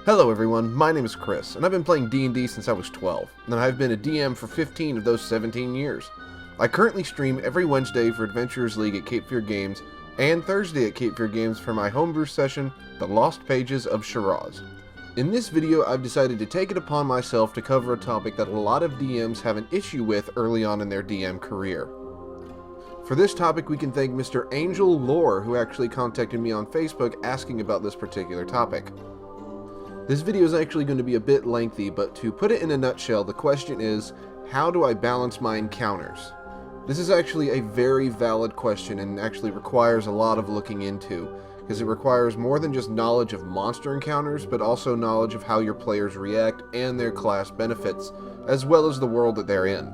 Hello everyone, my name is Chris, and I've been playing D&D since I was 12, and I've been a DM for 15 of those 17 years. I currently stream every Wednesday for Adventurers League at Cape Fear Games, and Thursday at Cape Fear Games for my homebrew session, The Lost Pages of Shiraz. In this video, I've decided to take it upon myself to cover a topic that a lot of DMs have an issue with early on in their DM career. For this topic, we can thank Mr. Angel Lore, who actually contacted me on Facebook asking about this particular topic. This video is actually going to be a bit lengthy, but to put it in a nutshell, the question is, how do I balance my encounters? This is actually a very valid question and actually requires a lot of looking into, because it requires more than just knowledge of monster encounters, but also knowledge of how your players react and their class benefits, as well as the world that they're in.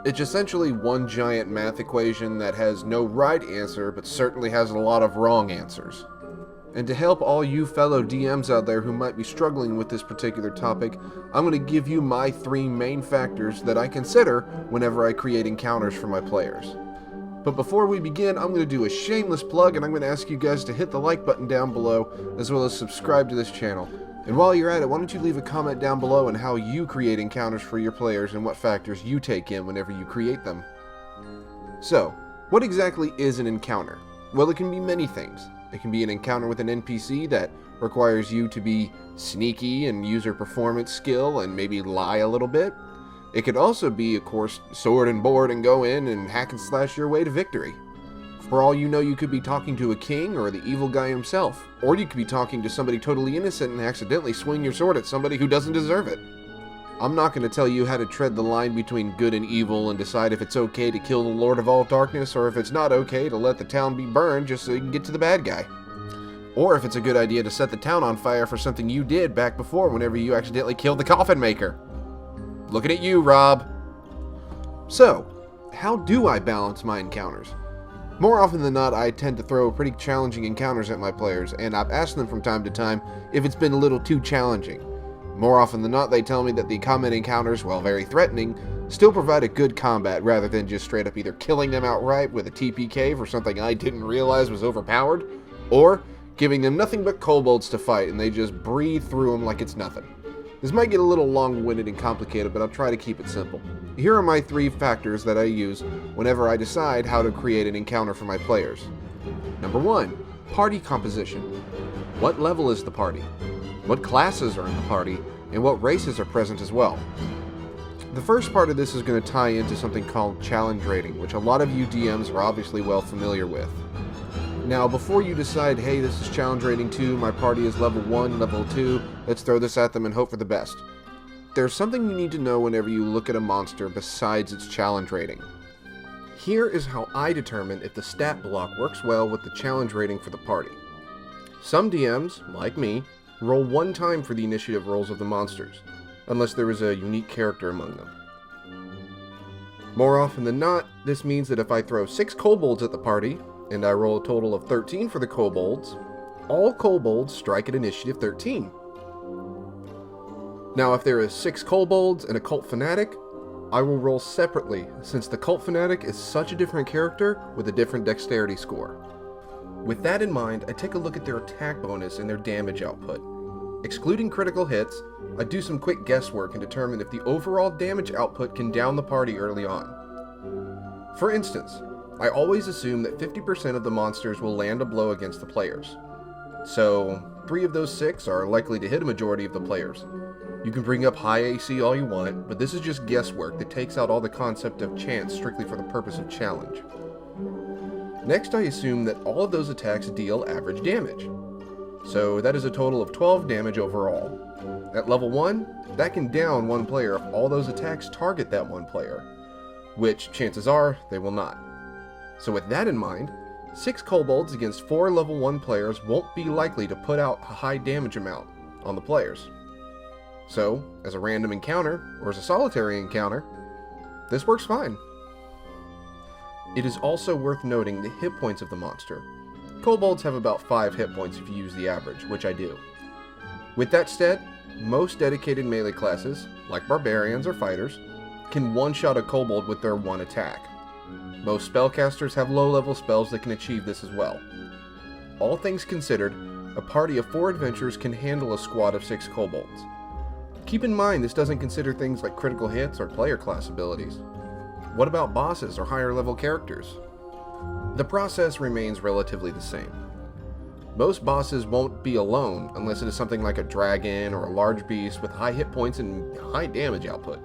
It's essentially one giant math equation that has no right answer, but certainly has a lot of wrong answers. And to help all you fellow DMs out there who might be struggling with this particular topic, I'm going to give you my 3 main factors that I consider whenever I create encounters for my players. But before we begin, I'm going to do a shameless plug, and I'm going to ask you guys to hit the like button down below, as well as subscribe to this channel. And while you're at it, why don't you leave a comment down below on how you create encounters for your players and what factors you take in whenever you create them. So, what exactly is an encounter? Well, it can be many things. It can be an encounter with an NPC that requires you to be sneaky and use your performance skill and maybe lie a little bit. It could also be, of course, sword and board and go in and hack and slash your way to victory. For all you know, you could be talking to a king or the evil guy himself, or you could be talking to somebody totally innocent and accidentally swing your sword at somebody who doesn't deserve it. I'm not going to tell you how to tread the line between good and evil and decide if it's okay to kill the Lord of all Darkness or if it's not okay to let the town be burned just so you can get to the bad guy. Or if it's a good idea to set the town on fire for something you did back before whenever you accidentally killed the coffin maker. Looking at you, Rob. So, how do I balance my encounters? More often than not, I tend to throw pretty challenging encounters at my players, and I've asked them from time to time if it's been a little too challenging. More often than not, they tell me that the combat encounters, while very threatening, still provide a good combat rather than just straight up either killing them outright with a TPK for something I didn't realize was overpowered, or giving them nothing but kobolds to fight and they just breathe through them like it's nothing. This might get a little long-winded and complicated, but I'll try to keep it simple. Here are my 3 factors that I use whenever I decide how to create an encounter for my players. Number 1, party composition. What level is the party? What classes are in the party, and what races are present as well. The first part of this is going to tie into something called challenge rating, which a lot of you DMs are obviously well familiar with. Now, before you decide, hey, this is challenge rating 2, my party is level 1, level 2, let's throw this at them and hope for the best. There's something you need to know whenever you look at a monster besides its challenge rating. Here is how I determine if the stat block works well with the challenge rating for the party. Some DMs, like me, roll 1 time for the initiative rolls of the monsters, unless there is a unique character among them. More often than not, this means that if I throw 6 kobolds at the party, and I roll a total of 13 for the kobolds, all kobolds strike at initiative 13. Now if there is 6 kobolds and a cult fanatic, I will roll separately, since the cult fanatic is such a different character with a different dexterity score. With that in mind, I take a look at their attack bonus and their damage output. Excluding critical hits, I do some quick guesswork and determine if the overall damage output can down the party early on. For instance, I always assume that 50% of the monsters will land a blow against the players. So, 3 of those 6 are likely to hit a majority of the players. You can bring up high AC all you want, but this is just guesswork that takes out all the concept of chance strictly for the purpose of challenge. Next, I assume that all of those attacks deal average damage. So that is a total of 12 damage overall. At level 1, that can down 1 player if all those attacks target that 1 player, which chances are they will not. So with that in mind, 6 kobolds against 4 level 1 players won't be likely to put out a high damage amount on the players. So, as a random encounter, or as a solitary encounter, this works fine. It is also worth noting the hit points of the monster. Kobolds have about 5 hit points if you use the average, which I do. With that said, most dedicated melee classes, like barbarians or fighters, can one-shot a kobold with their 1 attack. Most spellcasters have low-level spells that can achieve this as well. All things considered, a party of 4 adventurers can handle a squad of 6 kobolds. Keep in mind this doesn't consider things like critical hits or player class abilities. What about bosses or higher level characters? The process remains relatively the same. Most bosses won't be alone unless it is something like a dragon or a large beast with high hit points and high damage output.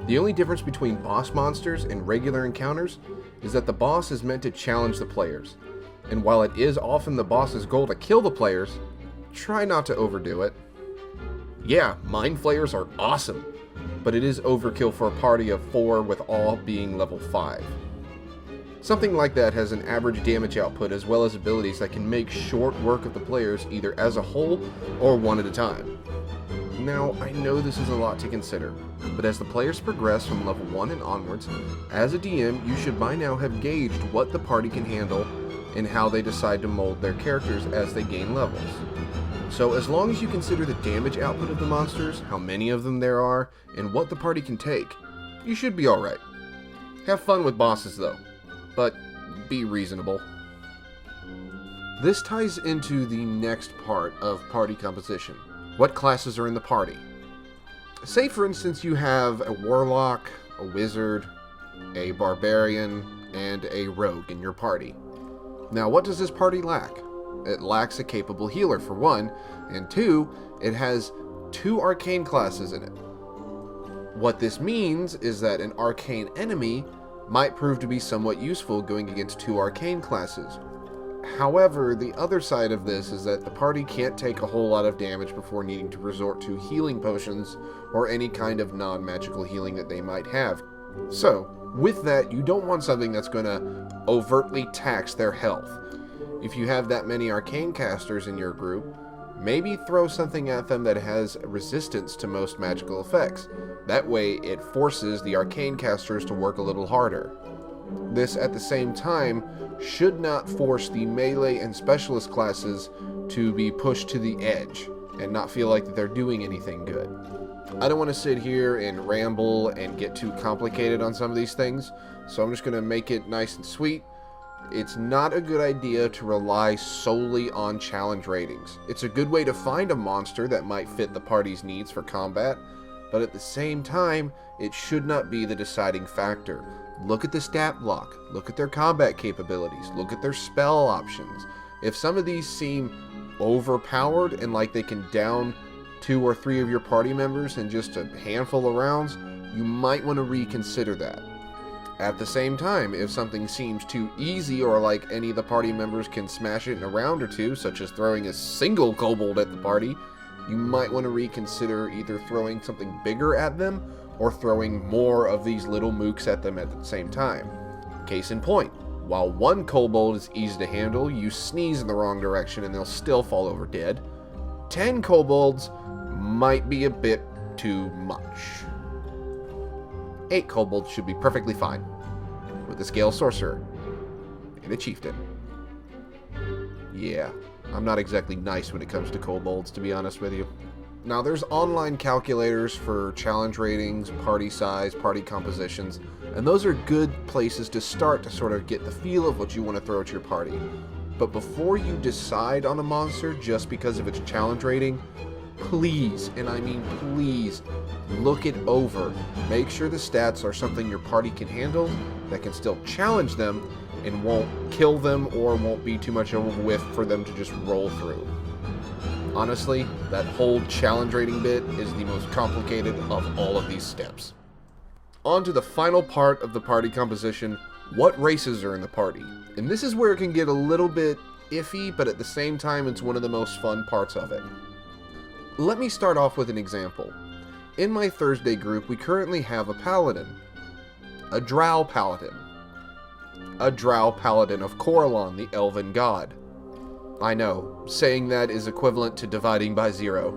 The only difference between boss monsters and regular encounters is that the boss is meant to challenge the players, and while it is often the boss's goal to kill the players, try not to overdo it. Yeah, Mind Flayers are awesome, but it is overkill for a party of 4 with all being level 5. Something like that has an average damage output as well as abilities that can make short work of the players either as a whole or one at a time. Now, I know this is a lot to consider, but as the players progress from level 1 and onwards, as a DM you should by now have gauged what the party can handle and how they decide to mold their characters as they gain levels. So as long as you consider the damage output of the monsters, how many of them there are, and what the party can take, you should be alright. Have fun with bosses though, but be reasonable. This ties into the next part of party composition. What classes are in the party? Say for instance you have a warlock, a wizard, a barbarian, and a rogue in your party. Now what does this party lack? It lacks a capable healer for one, and 2, it has 2 arcane classes in it. What this means is that an arcane enemy might prove to be somewhat useful going against 2 arcane classes. However, the other side of this is that the party can't take a whole lot of damage before needing to resort to healing potions or any kind of non-magical healing that they might have. So, with that, you don't want something that's going to overtly tax their health. If you have that many arcane casters in your group, maybe throw something at them that has resistance to most magical effects. That way it forces the arcane casters to work a little harder. This at the same time should not force the melee and specialist classes to be pushed to the edge and not feel like that they're doing anything good. I don't want to sit here and ramble and get too complicated on some of these things, so I'm just going to make it nice and sweet. It's not a good idea to rely solely on challenge ratings. It's a good way to find a monster that might fit the party's needs for combat, but at the same time, it should not be the deciding factor. Look at the stat block, look at their combat capabilities, look at their spell options. If some of these seem overpowered and like they can down 2 or 3 of your party members in just a handful of rounds, you might want to reconsider that. At the same time, if something seems too easy or like any of the party members can smash it in a round or 2, such as throwing a single kobold at the party, you might want to reconsider either throwing something bigger at them or throwing more of these little mooks at them at the same time. Case in point, while 1 kobold is easy to handle, you sneeze in the wrong direction and they'll still fall over dead. 10 kobolds might be a bit too much. 8 kobolds should be perfectly fine, with a Scale Sorcerer and a Chieftain. Yeah, I'm not exactly nice when it comes to kobolds, to be honest with you. Now, there's online calculators for challenge ratings, party size, party compositions, and those are good places to start to sort of get the feel of what you want to throw at your party. But before you decide on a monster just because of its challenge rating, please, and I mean please, look it over. Make sure the stats are something your party can handle, that can still challenge them, and won't kill them or won't be too much of a whiff for them to just roll through. Honestly, that whole challenge rating bit is the most complicated of all of these steps. On to the final part of the party composition, what races are in the party? And this is where it can get a little bit iffy, but at the same time it's one of the most fun parts of it. Let me start off with an example. In my Thursday group, we currently have a paladin. A drow paladin. A drow paladin of Corellon, the elven god. I know, saying that is equivalent to dividing by 0.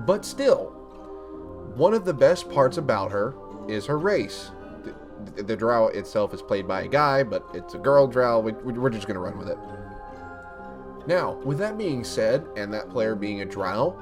But still, one of the best parts about her is her race. The drow itself is played by a guy, but it's a girl drow. We're just going to run with it. Now, with that being said, and that player being a drow,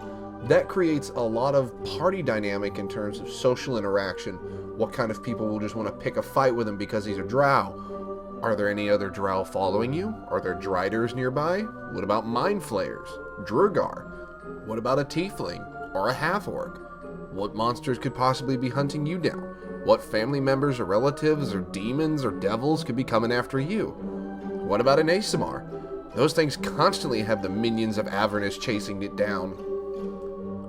that creates a lot of party dynamic in terms of social interaction. What kind of people will just want to pick a fight with him because he's a drow? Are there any other drow following you? Are there driders nearby? What about mind flayers? Drugar? What about a tiefling? Or a half-orc? What monsters could possibly be hunting you down? What family members or relatives or demons or devils could be coming after you? What about an Aasimar? Those things constantly have the minions of Avernus chasing it down.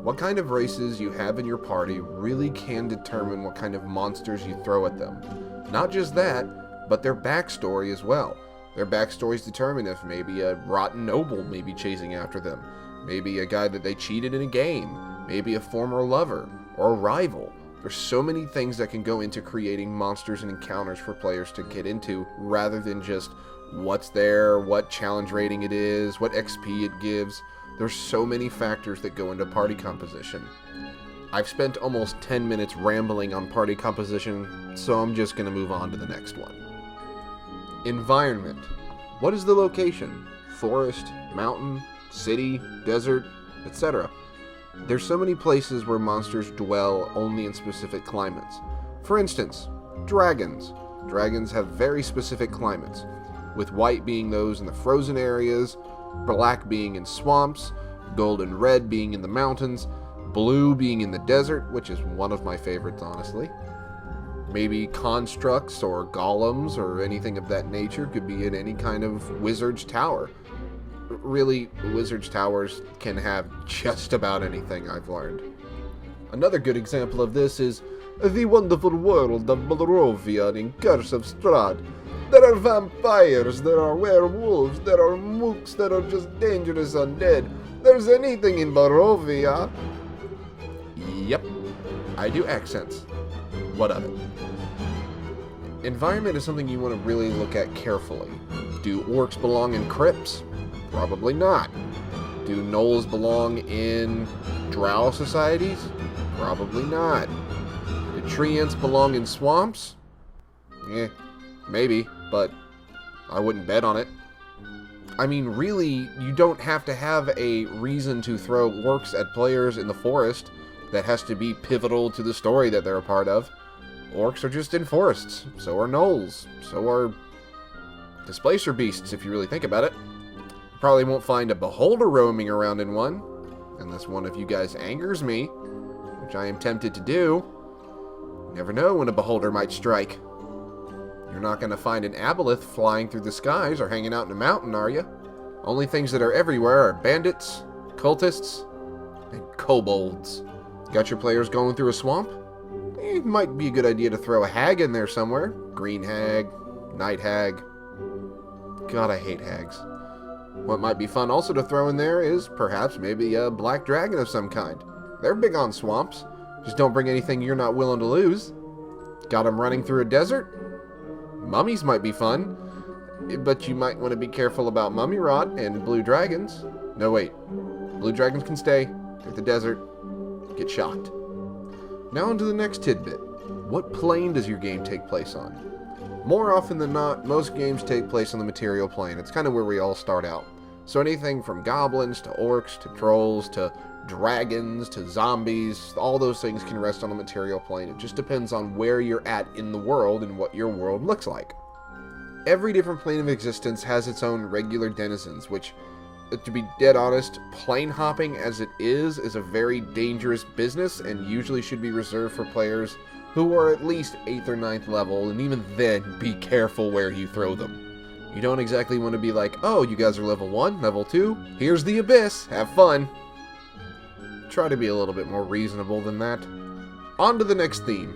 What kind of races you have in your party really can determine what kind of monsters you throw at them. Not just that, but their backstory as well. Their backstories determine if maybe a rotten noble may be chasing after them, maybe a guy that they cheated in a game, maybe a former lover, or a rival. There's so many things that can go into creating monsters and encounters for players to get into, rather than just what's there, what challenge rating it is, what XP it gives. There's so many factors that go into party composition. I've spent almost 10 minutes rambling on party composition, so I'm just going to move on to the next one. Environment. What is the location? Forest, mountain, city, desert, etc. There's so many places where monsters dwell only in specific climates. For instance, dragons. Dragons have very specific climates, with white being those in the frozen areas, black being in swamps, gold and red being in the mountains, blue being in the desert, which is one of my favorites, honestly. Maybe constructs or golems or anything of that nature could be in any kind of wizard's tower. Really, wizard's towers can have just about anything, I've learned. Another good example of this is the wonderful world of Barovia in Curse of Strahd. There are vampires, there are werewolves, there are mooks that are just dangerous undead. There's anything in Barovia. Yep, I do accents. What of it? Environment is something you want to really look at carefully. Do orcs belong in crypts? Probably not. Do gnolls belong in drow societies? Probably not. Do treants belong in swamps? Maybe, but I wouldn't bet on it. I mean, really, you don't have to have a reason to throw orcs at players in the forest that has to be pivotal to the story that they're a part of. Orcs are just in forests. So are gnolls. So are displacer beasts, if you really think about it. You probably won't find a beholder roaming around in one, unless one of you guys angers me, which I am tempted to do. You never know when a beholder might strike. You're not going to find an aboleth flying through the skies or hanging out in a mountain, are you? Only things that are everywhere are bandits, cultists, and kobolds. Got your players going through a swamp? It might be a good idea to throw a hag in there somewhere. Green hag, night hag. God, I hate hags. What might be fun also to throw in there is perhaps maybe a black dragon of some kind. They're big on swamps. Just don't bring anything you're not willing to lose. Got them running through a desert? Mummies might be fun, but you might want to be careful about mummy rot and blue dragons. No, wait. Blue dragons can stay. They're the desert. Get shocked. Now on to the next tidbit. What plane does your game take place on? More often than not, most games take place on the material plane. It's kind of where we all start out. So anything from goblins to orcs to trolls to dragons to zombies, all those things can rest on the material plane. It just depends on where you're at in the world and what your world looks like. Every different plane of existence has its own regular denizens, which, to be dead honest, plane hopping as it is a very dangerous business and usually should be reserved for players who are at least 8th or 9th level, and even then, be careful where you throw them. You don't exactly want to be like, oh, you guys are level 1, level 2, here's the abyss, have fun. Try to be a little bit more reasonable than that. On to the next theme.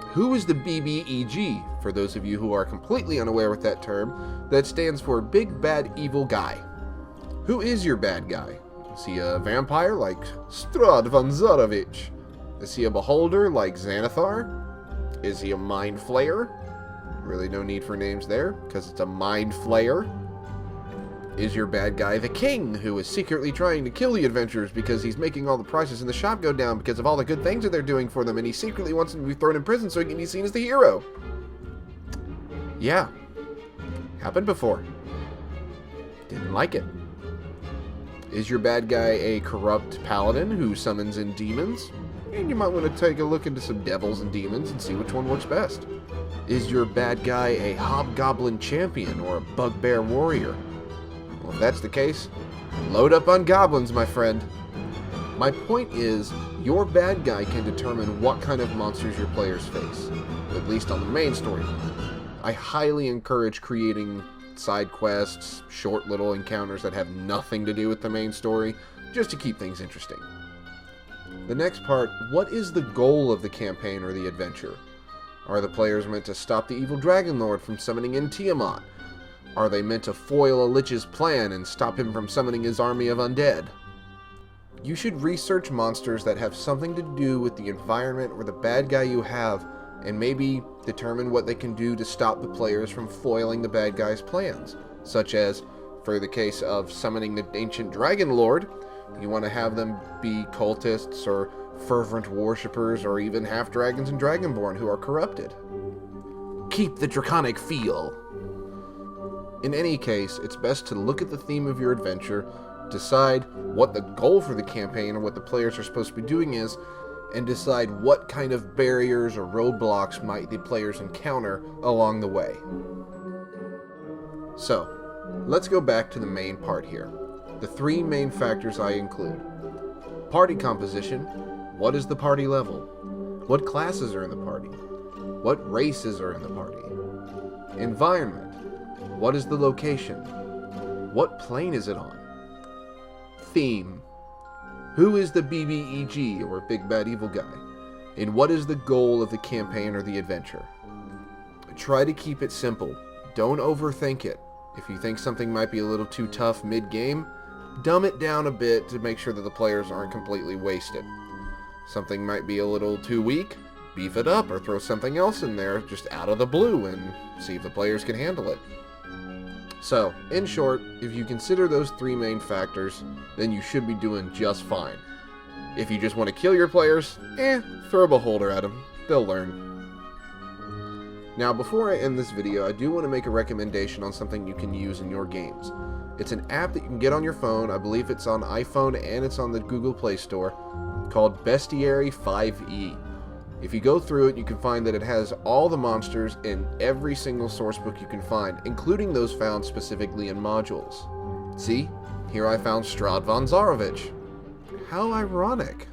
Who is the BBEG? For those of you who are completely unaware with that term, that stands for Big Bad Evil Guy. Who is your bad guy? Is he a vampire like Strahd von Zarovich? Is he a beholder like Xanathar? Is he a mind flayer? Really no need for names there, because it's a mind flayer. Is your bad guy the king, who is secretly trying to kill the adventurers because he's making all the prices in the shop go down because of all the good things that they're doing for them, and he secretly wants them to be thrown in prison so he can be seen as the hero? Yeah. Happened before. Didn't like it. Is your bad guy a corrupt paladin who summons in demons? and you might want to take a look into some devils and demons and see which one works best. Is your bad guy a hobgoblin champion or a bugbear warrior? Well, if that's the case, load up on goblins, my friend. My point is, your bad guy can determine what kind of monsters your players face, at least on the main story. I highly encourage creating side quests, short little encounters that have nothing to do with the main story, just to keep things interesting. The next part, what is the goal of the campaign or the adventure? Are the players meant to stop the evil Dragon Lord from summoning in Tiamat? Are they meant to foil a Lich's plan and stop him from summoning his army of undead? You should research monsters that have something to do with the environment or the bad guy you have, and maybe determine what they can do to stop the players from foiling the bad guy's plans, such as, for the case of summoning the ancient Dragon Lord, you want to have them be cultists or fervent worshippers or even half-dragons and dragonborn who are corrupted. Keep the draconic feel. In any case, it's best to look at the theme of your adventure, decide what the goal for the campaign or what the players are supposed to be doing is, and decide what kind of barriers or roadblocks might the players encounter along the way. So, let's go back to the main part here. The three main factors I include. Party composition. What is the party level? What classes are in the party? What races are in the party? Environment. What is the location? What plane is it on? Theme. Who is the BBEG, or Big Bad Evil Guy? And what is the goal of the campaign or the adventure? Try to keep it simple. Don't overthink it. If you think something might be a little too tough mid-game, dumb it down a bit to make sure that the players aren't completely wasted. Something might be a little too weak, beef it up or throw something else in there just out of the blue and see if the players can handle it. So, in short, if you consider those three main factors, then you should be doing just fine. If you just want to kill your players, throw a beholder at them. They'll learn. Now, before I end this video, I do want to make a recommendation on something you can use in your games. It's an app that you can get on your phone. I believe it's on iPhone and it's on the Google Play Store, called Bestiary 5e. If you go through it, you can find that it has all the monsters in every single sourcebook you can find, including those found specifically in modules. See? Here I found Strahd von Zarovich. How ironic.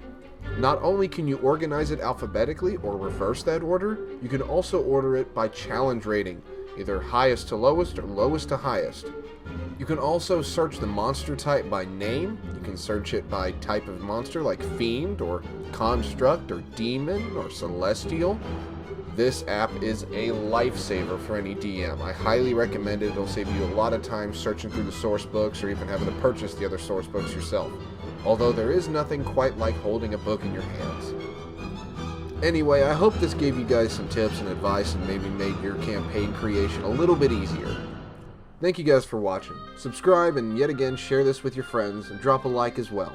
Not only can you organize it alphabetically or reverse that order, you can also order it by challenge rating, either highest to lowest or lowest to highest. You can also search the monster type by name. You can search it by type of monster like Fiend or Construct or Demon or Celestial. This app is a lifesaver for any DM. I highly recommend it. It'll save you a lot of time searching through the source books or even having to purchase the other source books yourself. Although there is nothing quite like holding a book in your hands. Anyway, I hope this gave you guys some tips and advice and maybe made your campaign creation a little bit easier. Thank you guys for watching. Subscribe and yet again share this with your friends and drop a like as well.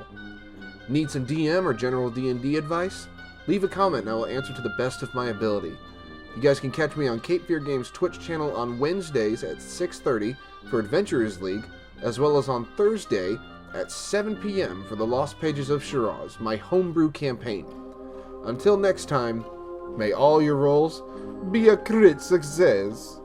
Need some DM or general D&D advice? Leave a comment and I will answer to the best of my ability. You guys can catch me on Cape Fear Games Twitch channel on Wednesdays at 6:30 for Adventurers League, as well as on Thursday at 7 p.m. for the Lost Pages of Shiraz, my homebrew campaign. Until next time, may all your rolls be a crit success.